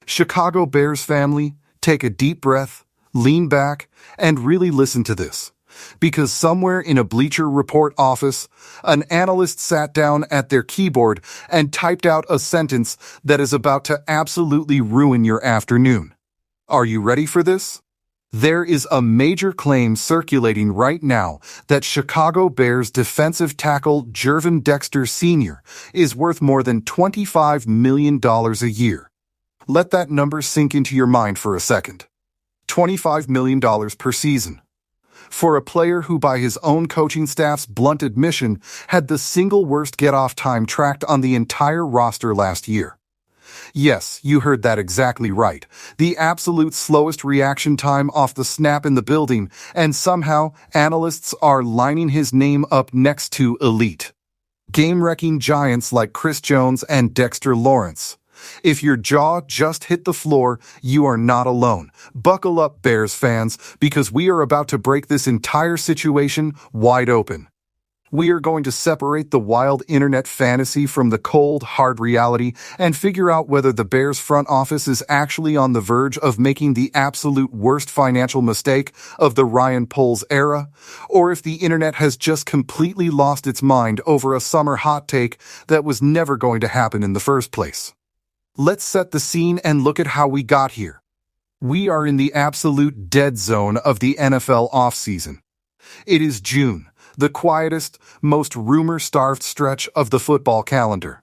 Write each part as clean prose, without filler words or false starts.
Chicago Bears family, take a deep breath, lean back, and really listen to this. Because somewhere in a Bleacher Report office, an analyst sat down at their keyboard and typed out a sentence that is about to absolutely ruin your afternoon. Are you ready for this? There is a major claim circulating right now that Chicago Bears defensive tackle Gervon Dexter Sr. is worth more than $25 million a year. Let that number sink into your mind for a second. $25 million per season. For a player who by his own coaching staff's blunt admission had the single worst get-off time tracked on the entire roster last year. Yes, you heard that exactly right. The absolute slowest reaction time off the snap in the building, and somehow analysts are lining his name up next to elite. Game-wrecking giants like Chris Jones and Dexter Lawrence. If your jaw just hit the floor, you are not alone. Buckle up, Bears fans, because we are about to break this entire situation wide open. We are going to separate the wild internet fantasy from the cold, hard reality and figure out whether the Bears front office is actually on the verge of making the absolute worst financial mistake of the Ryan Poles era, or if the internet has just completely lost its mind over a summer hot take that was never going to happen in the first place. Let's set the scene and look at how we got here. We are in the absolute dead zone of the NFL offseason. It is June, the quietest, most rumor-starved stretch of the football calendar.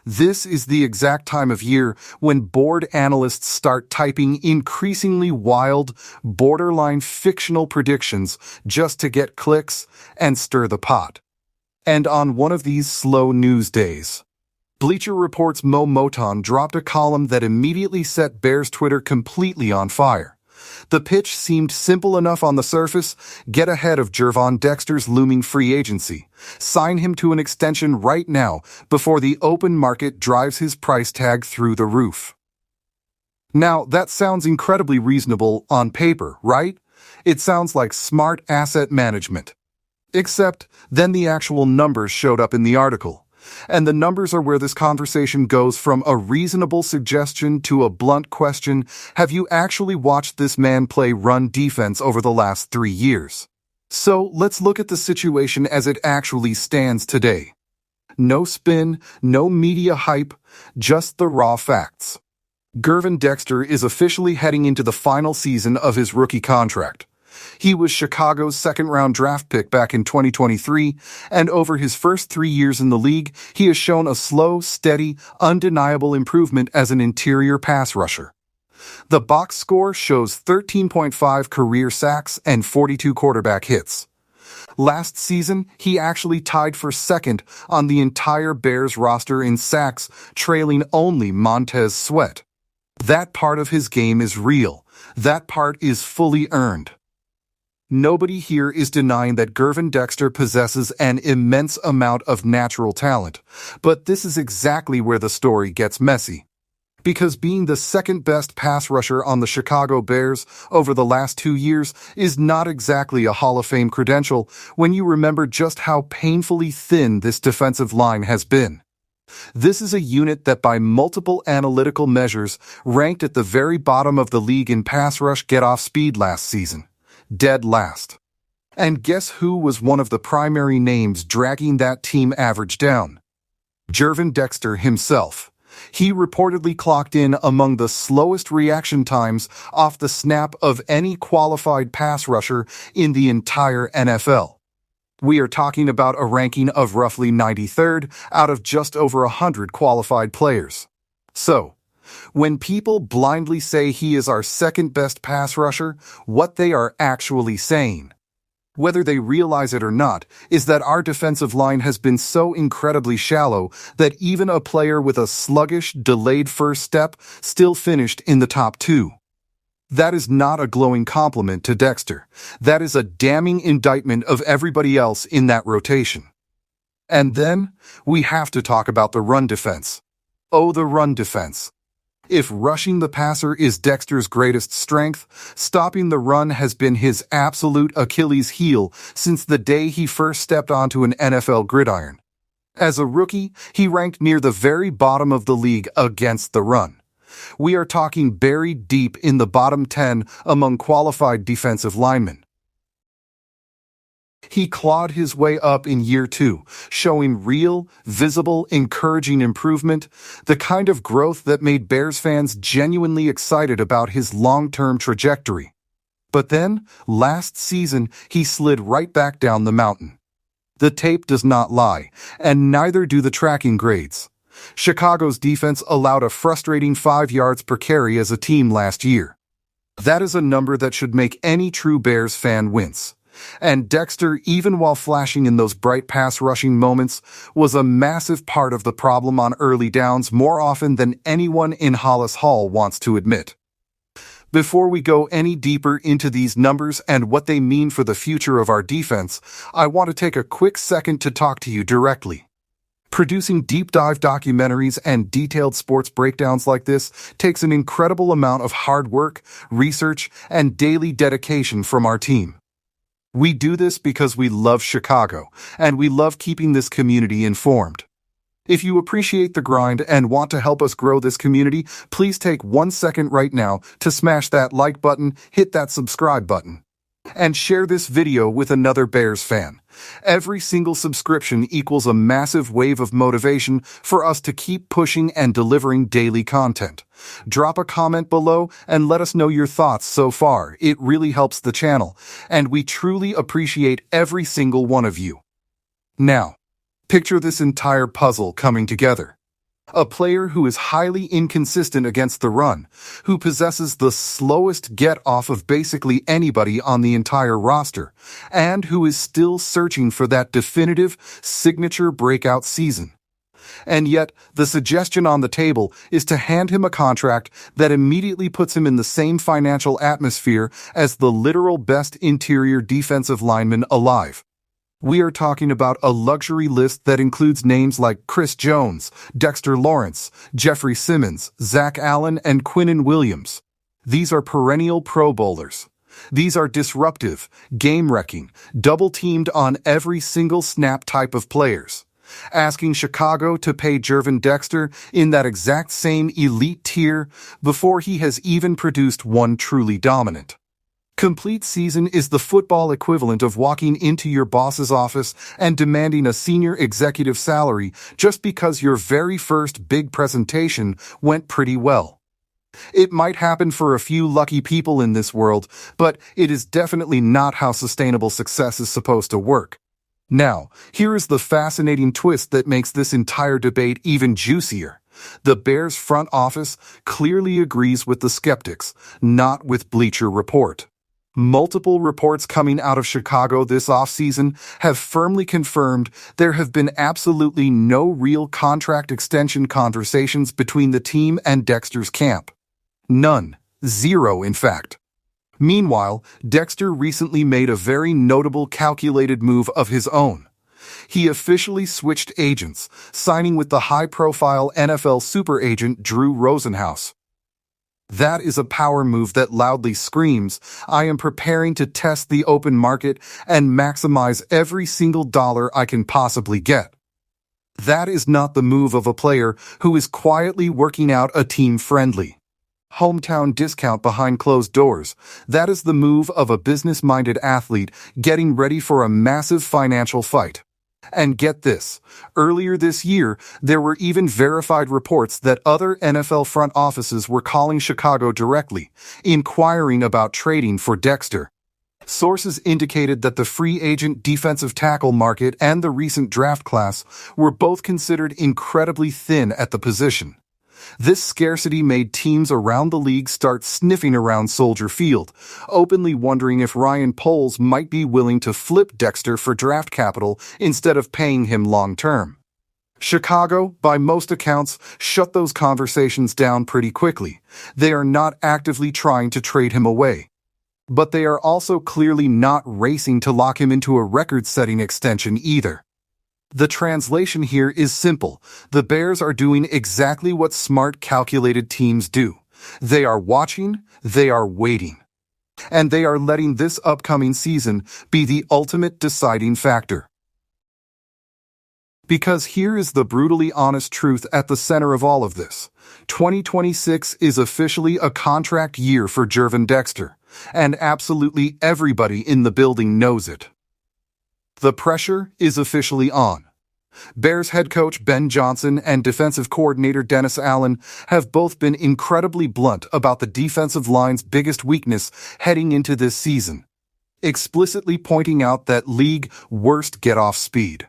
This is the exact time of year when bored analysts start typing increasingly wild, borderline fictional predictions just to get clicks and stir the pot. And on one of these slow news days, Bleacher Report's Mo Moton dropped a column that immediately set Bears Twitter completely on fire. The pitch seemed simple enough on the surface: get ahead of Gervon Dexter's looming free agency. Sign him to an extension right now before the open market drives his price tag through the roof. Now, that sounds incredibly reasonable on paper, right? It sounds like smart asset management. Except then the actual numbers showed up in the article. And the numbers are where this conversation goes from a reasonable suggestion to a blunt question: have you actually watched this man play run defense over the last 3 years? So let's look at the situation as it actually stands today. No spin, no media hype, just the raw facts. Gervon Dexter is officially heading into the final season of his rookie contract. He was Chicago's second-round draft pick back in 2023, and over his first 3 years in the league, he has shown a slow, steady, undeniable improvement as an interior pass rusher. The box score shows 13.5 career sacks and 42 quarterback hits. Last season, he actually tied for second on the entire Bears roster in sacks, trailing only Montez Sweat. That part of his game is real. That part is fully earned. Nobody here is denying that Gervon Dexter possesses an immense amount of natural talent, but this is exactly where the story gets messy. Because being the second-best pass rusher on the Chicago Bears over the last 2 years is not exactly a Hall of Fame credential when you remember just how painfully thin this defensive line has been. This is a unit that by multiple analytical measures ranked at the very bottom of the league in pass rush get-off speed last season. Dead last. And guess who was one of the primary names dragging that team average down? Gervon Dexter himself. He reportedly clocked in among the slowest reaction times off the snap of any qualified pass rusher in the entire NFL. We are talking about a ranking of roughly 93rd out of just over 100 qualified players. So, when people blindly say he is our second-best pass rusher, what they are actually saying, whether they realize it or not, is that our defensive line has been so incredibly shallow that even a player with a sluggish, delayed first step still finished in the top 2. That is not a glowing compliment to Dexter. That is a damning indictment of everybody else in that rotation. And then, we have to talk about the run defense. Oh, the run defense. If rushing the passer is Dexter's greatest strength, stopping the run has been his absolute Achilles heel since the day he first stepped onto an NFL gridiron. As a rookie, he ranked near the very bottom of the league against the run. We are talking buried deep in the bottom 10 among qualified defensive linemen. He clawed his way up in year 2, showing real, visible, encouraging improvement, the kind of growth that made Bears fans genuinely excited about his long-term trajectory. But then, last season, he slid right back down the mountain. The tape does not lie, and neither do the tracking grades. Chicago's defense allowed a frustrating 5 yards per carry as a team last year. That is a number that should make any true Bears fan wince. And Dexter, even while flashing in those bright pass-rushing moments, was a massive part of the problem on early downs more often than anyone in Hollis Hall wants to admit. Before we go any deeper into these numbers and what they mean for the future of our defense, I want to take a quick second to talk to you directly. Producing deep dive documentaries and detailed sports breakdowns like this takes an incredible amount of hard work, research, and daily dedication from our team. We do this because we love Chicago, and we love keeping this community informed. If you appreciate the grind and want to help us grow this community, please take 1 second right now to smash that like button, hit that subscribe button, and share this video with another Bears fan. Every single subscription equals a massive wave of motivation for us to keep pushing and delivering daily content. Drop a comment below and let us know your thoughts so far. It really helps the channel, and we truly appreciate every single one of you. Now, picture this entire puzzle coming together. A player who is highly inconsistent against the run, who possesses the slowest get-off of basically anybody on the entire roster, and who is still searching for that definitive, signature breakout season. And yet, the suggestion on the table is to hand him a contract that immediately puts him in the same financial atmosphere as the literal best interior defensive lineman alive. We are talking about a luxury list that includes names like Chris Jones, Dexter Lawrence, Jeffrey Simmons, Zach Allen, and Quinnen Williams. These are perennial Pro Bowlers. These are disruptive, game-wrecking, double-teamed on every single snap type of players. Asking Chicago to pay Gervon Dexter in that exact same elite tier before he has even produced one truly dominant. Complete season is the football equivalent of walking into your boss's office and demanding a senior executive salary just because your very first big presentation went pretty well. It might happen for a few lucky people in this world, but it is definitely not how sustainable success is supposed to work. Now, here is the fascinating twist that makes this entire debate even juicier. The Bears front office clearly agrees with the skeptics, not with Bleacher Report. Multiple reports coming out of Chicago this offseason have firmly confirmed there have been absolutely no real contract extension conversations between the team and Dexter's camp. None. Zero, in fact. Meanwhile, Dexter recently made a very notable calculated move of his own. He officially switched agents, signing with the high-profile NFL super agent Drew Rosenhaus. That is a power move that loudly screams, I am preparing to test the open market and maximize every single dollar I can possibly get. That is not the move of a player who is quietly working out a team-friendly hometown discount behind closed doors. That is the move of a business-minded athlete getting ready for a massive financial fight. And get this, earlier this year, there were even verified reports that other NFL front offices were calling Chicago directly, inquiring about trading for Dexter. Sources indicated that the free agent defensive tackle market and the recent draft class were both considered incredibly thin at the position. This scarcity made teams around the league start sniffing around Soldier Field, openly wondering if Ryan Poles might be willing to flip Dexter for draft capital instead of paying him long-term. Chicago, by most accounts, shut those conversations down pretty quickly. They are not actively trying to trade him away. But they are also clearly not racing to lock him into a record-setting extension either. The translation here is simple. The Bears are doing exactly what smart, calculated teams do. They are watching, they are waiting. And they are letting this upcoming season be the ultimate deciding factor. Because here is the brutally honest truth at the center of all of this. 2026 is officially a contract year for Gervon Dexter, and absolutely everybody in the building knows it. The pressure is officially on. Bears head coach Ben Johnson and defensive coordinator Dennis Allen have both been incredibly blunt about the defensive line's biggest weakness heading into this season, explicitly pointing out that league worst get-off speed.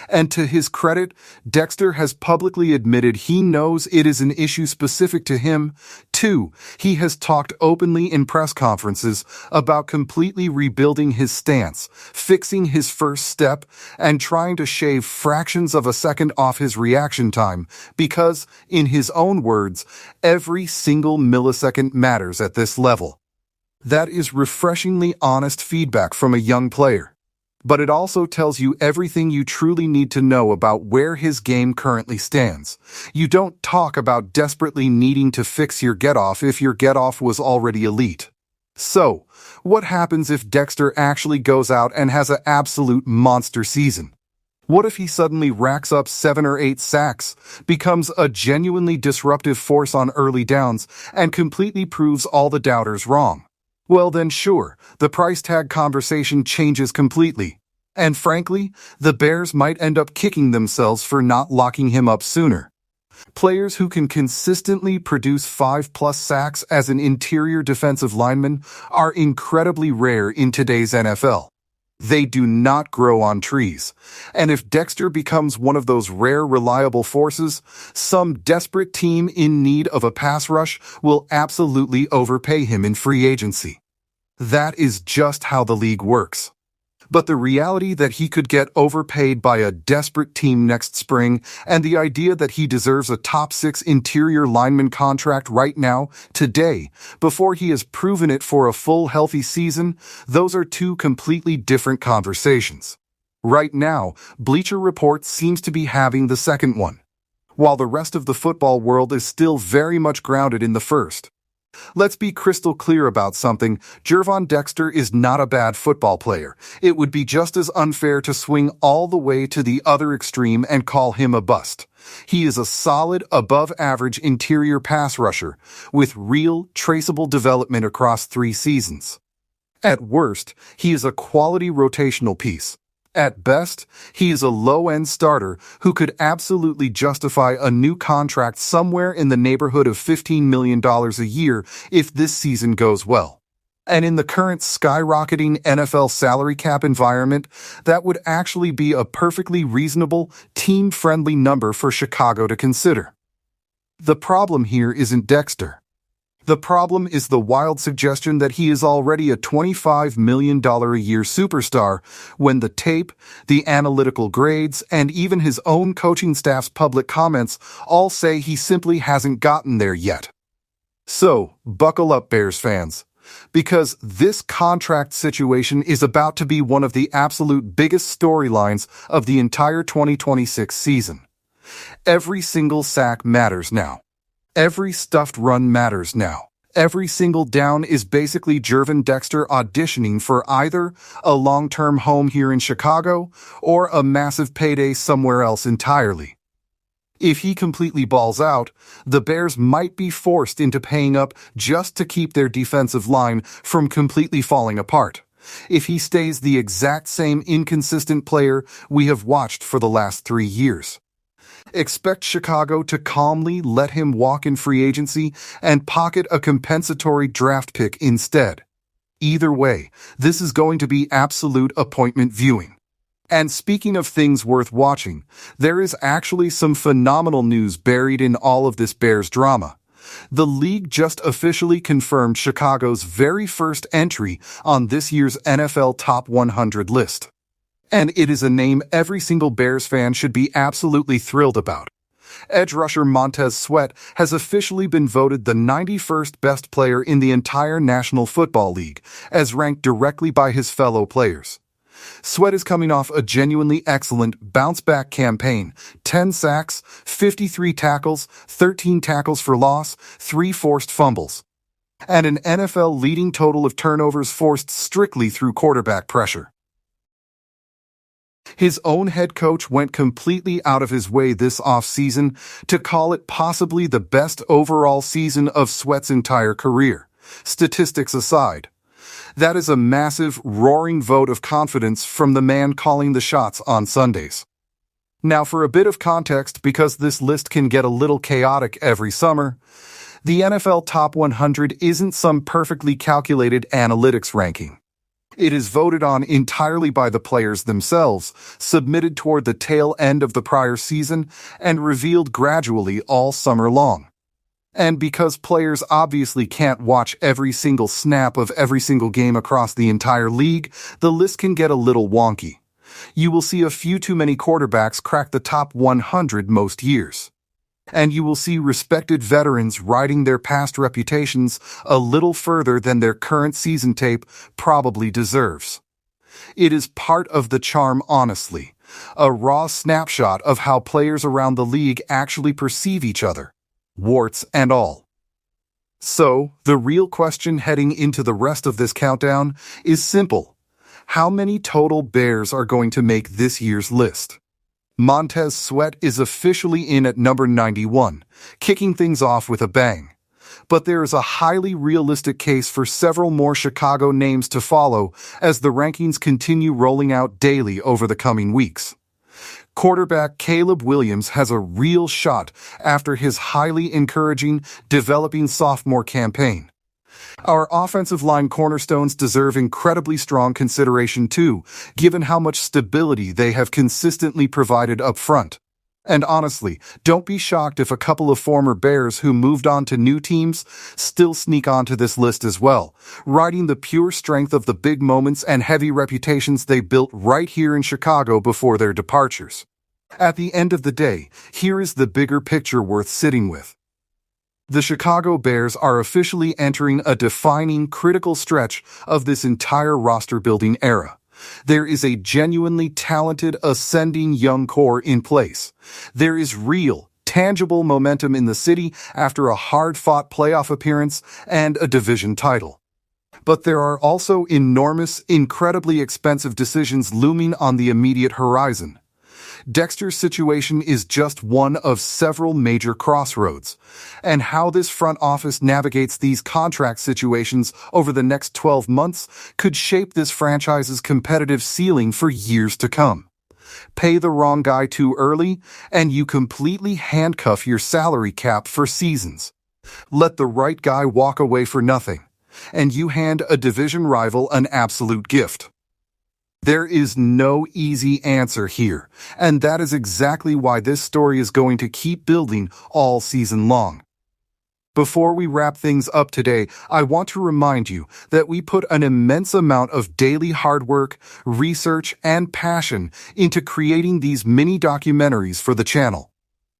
And to his credit, Dexter has publicly admitted he knows it is an issue specific to him, too. He has talked openly in press conferences about completely rebuilding his stance, fixing his first step, and trying to shave fractions of a second off his reaction time because, in his own words, every single millisecond matters at this level. That is refreshingly honest feedback from a young player. But it also tells you everything you truly need to know about where his game currently stands. You don't talk about desperately needing to fix your get-off if your get-off was already elite. So, what happens if Dexter actually goes out and has an absolute monster season? What if he suddenly racks up 7 or 8 sacks, becomes a genuinely disruptive force on early downs, and completely proves all the doubters wrong? Well then sure, the price tag conversation changes completely. And frankly, the Bears might end up kicking themselves for not locking him up sooner. Players who can consistently produce 5+ sacks as an interior defensive lineman are incredibly rare in today's NFL. They do not grow on trees. And if Dexter becomes one of those rare, reliable forces, some desperate team in need of a pass rush will absolutely overpay him in free agency. That is just how the league works. But the reality that he could get overpaid by a desperate team next spring, and the idea that he deserves a top 6 interior lineman contract right now, today, before he has proven it for a full healthy season, those are two completely different conversations. Right now, Bleacher Report seems to be having the second one, while the rest of the football world is still very much grounded in the first. Let's be crystal clear about something. Gervon Dexter is not a bad football player. It would be just as unfair to swing all the way to the other extreme and call him a bust. He is a solid, above-average interior pass rusher with real, traceable development across 3 seasons. At worst, he is a quality rotational piece. At best, he is a low-end starter who could absolutely justify a new contract somewhere in the neighborhood of $15 million a year if this season goes well. And in the current skyrocketing NFL salary cap environment, that would actually be a perfectly reasonable, team-friendly number for Chicago to consider. The problem here isn't Dexter. The problem is the wild suggestion that he is already a $25 million a year superstar when the tape, the analytical grades, and even his own coaching staff's public comments all say he simply hasn't gotten there yet. So, buckle up, Bears fans, because this contract situation is about to be one of the absolute biggest storylines of the entire 2026 season. Every single sack matters now. Every stuffed run matters now. Every single down is basically Gervon Dexter auditioning for either a long-term home here in Chicago or a massive payday somewhere else entirely. If he completely balls out, the Bears might be forced into paying up just to keep their defensive line from completely falling apart. If he stays the exact same inconsistent player we have watched for the last 3 years. Expect Chicago to calmly let him walk in free agency and pocket a compensatory draft pick instead. Either way, this is going to be absolute appointment viewing. And speaking of things worth watching, there is actually some phenomenal news buried in all of this Bears drama. The league just officially confirmed Chicago's very first entry on this year's NFL Top 100 list. And it is a name every single Bears fan should be absolutely thrilled about. Edge rusher Montez Sweat has officially been voted the 91st best player in the entire National Football League, as ranked directly by his fellow players. Sweat is coming off a genuinely excellent bounce-back campaign: 10 sacks, 53 tackles, 13 tackles for loss, 3 forced fumbles, and an NFL leading total of turnovers forced strictly through quarterback pressure. His own head coach went completely out of his way this offseason to call it possibly the best overall season of Sweat's entire career, statistics aside. That is a massive, roaring vote of confidence from the man calling the shots on Sundays. Now for a bit of context, because this list can get a little chaotic every summer, the NFL Top 100 isn't some perfectly calculated analytics ranking. It is voted on entirely by the players themselves, submitted toward the tail end of the prior season, and revealed gradually all summer long. And because players obviously can't watch every single snap of every single game across the entire league, the list can get a little wonky. You will see a few too many quarterbacks crack the top 100 most years. And you will see respected veterans riding their past reputations a little further than their current season tape probably deserves. It is part of the charm, honestly, a raw snapshot of how players around the league actually perceive each other, warts and all. So, the real question heading into the rest of this countdown is simple. How many total Bears are going to make this year's list? Montez Sweat is officially in at number 91, kicking things off with a bang. But there is a highly realistic case for several more Chicago names to follow as the rankings continue rolling out daily over the coming weeks. Quarterback Caleb Williams has a real shot after his highly encouraging, developing sophomore campaign. Our offensive line cornerstones deserve incredibly strong consideration too, given how much stability they have consistently provided up front. And honestly, don't be shocked if a couple of former Bears who moved on to new teams still sneak onto this list as well, riding the pure strength of the big moments and heavy reputations they built right here in Chicago before their departures. At the end of the day, here is the bigger picture worth sitting with. The Chicago Bears are officially entering a defining, critical stretch of this entire roster-building era. There is a genuinely talented, ascending young core in place. There is real, tangible momentum in the city after a hard-fought playoff appearance and a division title. But there are also enormous, incredibly expensive decisions looming on the immediate horizon. Dexter's situation is just one of several major crossroads, and how this front office navigates these contract situations over the next 12 months could shape this franchise's competitive ceiling for years to come. Pay the wrong guy too early, and you completely handcuff your salary cap for seasons. Let the right guy walk away for nothing, and you hand a division rival an absolute gift. There is no easy answer here, and that is exactly why this story is going to keep building all season long. Before we wrap things up today, I want to remind you that we put an immense amount of daily hard work, research, and passion into creating these mini documentaries for the channel.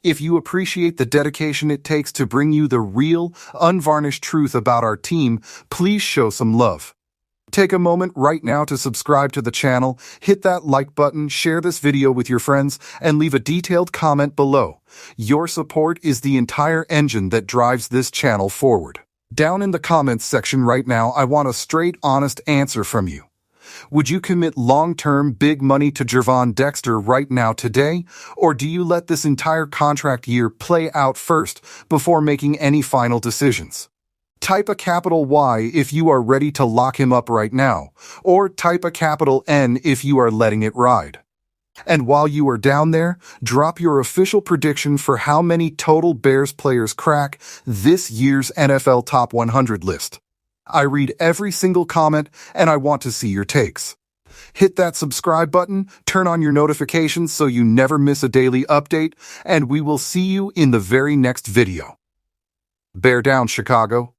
If you appreciate the dedication it takes to bring you the real, unvarnished truth about our team, please show some love. Take a moment right now to subscribe to the channel, hit that like button, share this video with your friends, and leave a detailed comment below. Your support is the entire engine that drives this channel forward. Down in the comments section right now, I want a straight, honest answer from you. Would you commit long-term big money to Gervon Dexter right now today, or do you let this entire contract year play out first before making any final decisions? Type a capital Y if you are ready to lock him up right now, or type a capital N if you are letting it ride. And while you are down there, drop your official prediction for how many total Bears players crack this year's NFL Top 100 list. I read every single comment, and I want to see your takes. Hit that subscribe button, turn on your notifications so you never miss a daily update, and we will see you in the very next video. Bear down, Chicago.